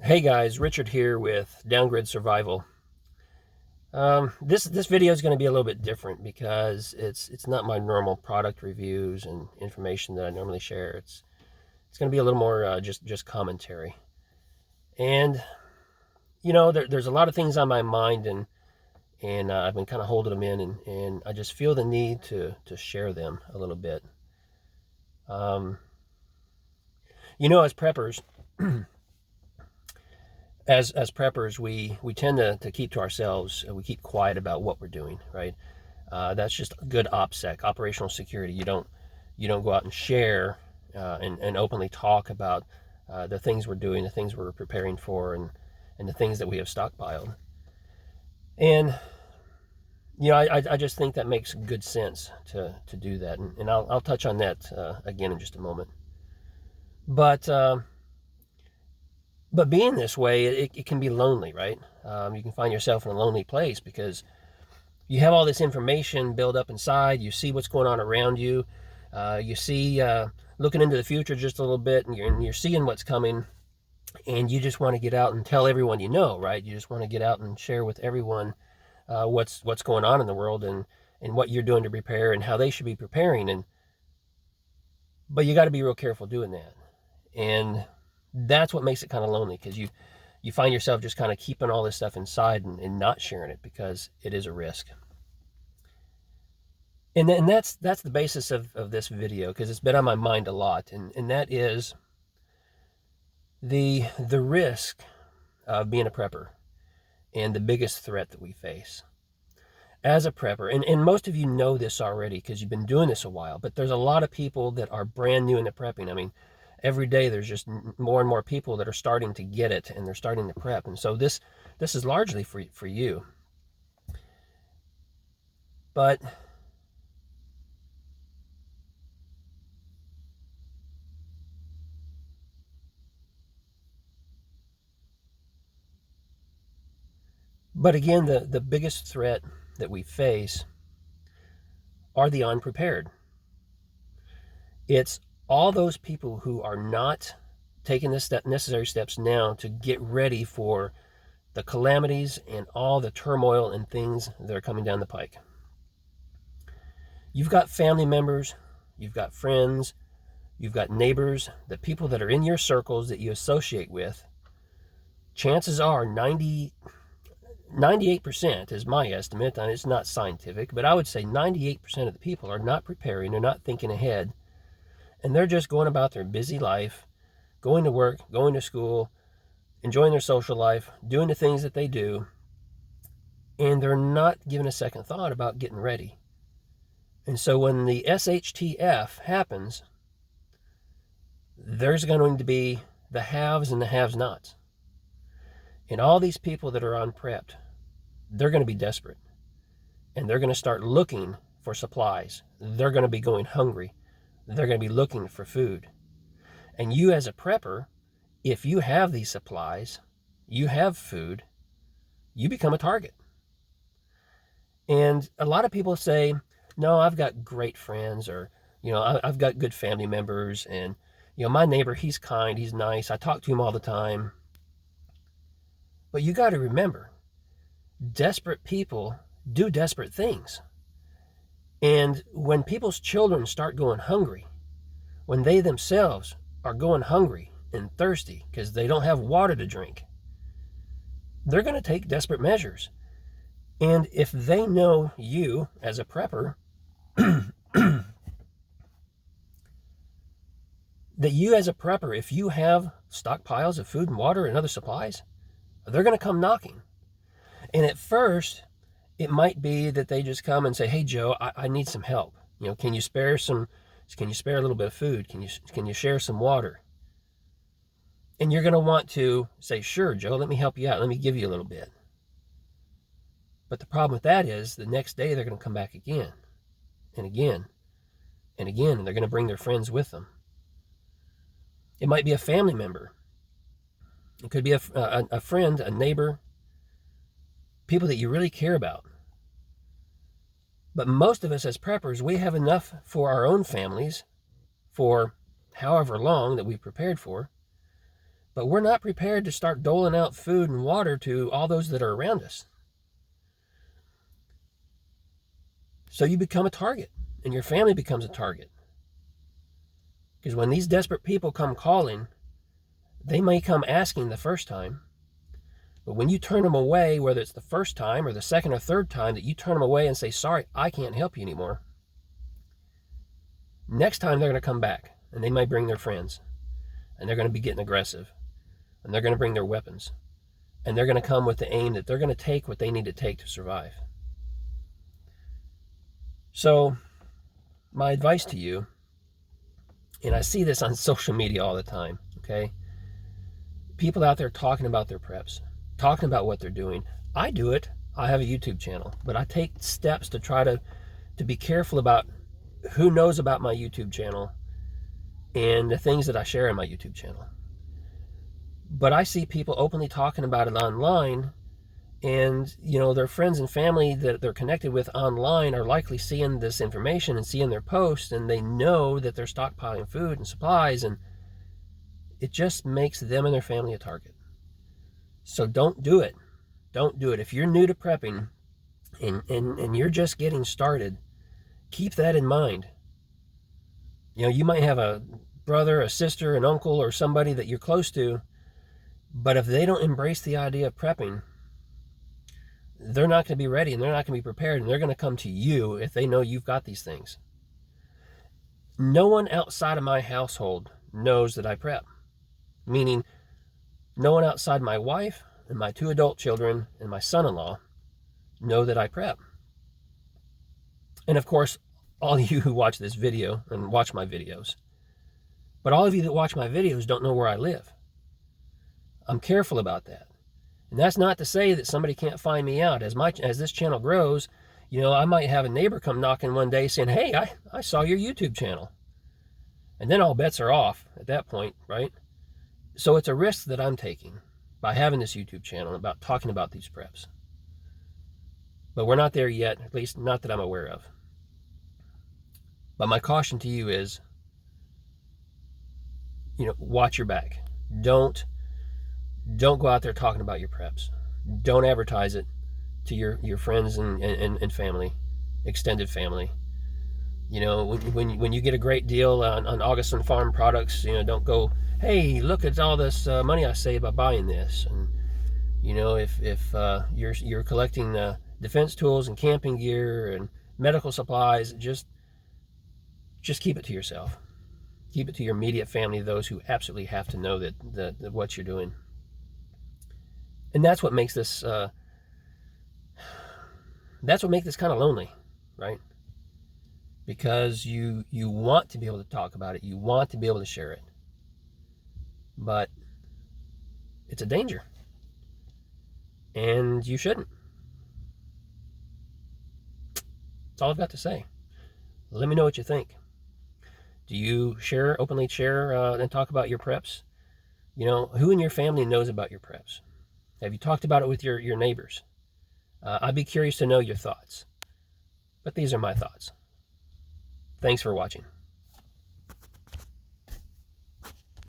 Hey guys, Richard here with Downgrid Survival. This video is going to be a little bit different because it's not my normal product reviews and information that I normally share. It's going to be a little more just commentary. And there's a lot of things on my mind, and I've been kind of holding them in, and I just feel the need to share them a little bit. As preppers. As preppers, we tend to keep to ourselves. We keep quiet about what we're doing, right? That's just good OPSEC, operational security. You don't go out and share and openly talk about the things we're doing, the things we're preparing for, and the things that we have stockpiled. And I just think that makes good sense to do that, and I'll touch on that again in just a moment. But being this way, it can be lonely, right? You can find yourself in a lonely place because you have all this information built up inside. You see what's going on around you. You see, looking into the future just a little bit, and you're seeing what's coming, and you just want to get out and tell everyone you know, right? You just want to get out and share with everyone what's going on in the world and what you're doing to prepare and how they should be preparing. But you got to be real careful doing that. And that's what makes it kind of lonely, because you find yourself just kind of keeping all this stuff inside and not sharing it because it is a risk. And that's the basis of this video, because it's been on my mind a lot, and that is the risk of being a prepper and the biggest threat that we face as a prepper. And most of you know this already because you've been doing this a while, but there's a lot of people that are brand new into prepping. I mean, every day there's just more and more people that are starting to get it, and they're starting to prep. And so this is largely for you. But again, the biggest threat that we face are the unprepared. It's all those people who are not taking the necessary steps now to get ready for the calamities and all the turmoil and things that are coming down the pike. You've got family members, you've got friends, you've got neighbors, the people that are in your circles that you associate with. Chances are 98% is my estimate, and it's not scientific, but I would say 98% of the people are not preparing, they're not thinking ahead, and they're just going about their busy life, going to work, going to school, enjoying their social life, doing the things that they do, and they're not giving a second thought about getting ready. And so when the SHTF happens, there's going to be the haves and the have-nots. And all these people that are unprepped, they're going to be desperate. And they're going to start looking for supplies. They're going to be going hungry. They're going to be looking for food. And you as a prepper, if you have these supplies, you have food, you become a target. And a lot of people say, no, I've got great friends, or, I've got good family members, and, my neighbor, he's kind, he's nice, I talk to him all the time. But you got to remember, desperate people do desperate things. And when people's children start going hungry, when they themselves are going hungry and thirsty because they don't have water to drink, they're going to take desperate measures. And if they know you as a prepper, that you as a prepper, if you have stockpiles of food and water and other supplies, they're going to come knocking. And at first, it might be that they just come and say, hey, Joe, I need some help. Can you spare a little bit of food? Can you share some water? And you're going to want to say, sure, Joe, let me help you out. Let me give you a little bit. But the problem with that is the next day they're going to come back again and again and again, and they're going to bring their friends with them. It might be a family member. It could be a friend, a neighbor, people that you really care about. But most of us as preppers, we have enough for our own families for however long that we've prepared for. But we're not prepared to start doling out food and water to all those that are around us. So you become a target, and your family becomes a target. Because when these desperate people come calling, they may come asking the first time, but when you turn them away, whether it's the first time or the second or third time that you turn them away and say, sorry, I can't help you anymore, next time they're going to come back, and they might bring their friends, and they're going to be getting aggressive, and they're going to bring their weapons, and they're going to come with the aim that they're going to take what they need to take to survive. So my advice to you, and I see this on social media all the time, okay? People out there talking about their preps, talking about what they're doing. I do it. I have a YouTube channel, but I take steps to try to be careful about who knows about my YouTube channel and the things that I share in my YouTube channel. But I see people openly talking about it online, and their friends and family that they're connected with online are likely seeing this information and seeing their posts, and they know that they're stockpiling food and supplies, and it just makes them and their family a target. So don't do it. Don't do it. If you're new to prepping and you're just getting started, keep that in mind. You might have a brother, a sister, an uncle, or somebody that you're close to, but if they don't embrace the idea of prepping, they're not going to be ready, and they're not going to be prepared, and they're going to come to you if they know you've got these things. No one outside of my household knows that I prep, meaning no one outside my wife and my 2 adult children and my son-in-law know that I prep. And of course, all of you who watch this video and watch my videos, but all of you that watch my videos don't know where I live. I'm careful about that. And that's not to say that somebody can't find me out. As this channel grows, I might have a neighbor come knocking one day saying, hey, I saw your YouTube channel. And then all bets are off at that point, right? So it's a risk that I'm taking by having this YouTube channel about talking about these preps. But we're not there yet, at least not that I'm aware of. But my caution to you is, watch your back. Don't go out there talking about your preps. Don't advertise it to your friends and family, extended family. When you get a great deal on Auguson farm products, don't go, hey, look at all this money I saved by buying this. And if you're collecting defense tools and camping gear and medical supplies, just keep it to yourself. Keep it to your immediate family, those who absolutely have to know that what you're doing. And that's what makes this kind of lonely, right? Because you want to be able to talk about it, you want to be able to share it, but it's a danger, and you shouldn't. That's all I've got to say. Let me know what you think. Do you openly share and talk about your preps? Who in your family knows about your preps? Have you talked about it with your neighbors? I'd be curious to know your thoughts. But these are my thoughts. Thanks for watching.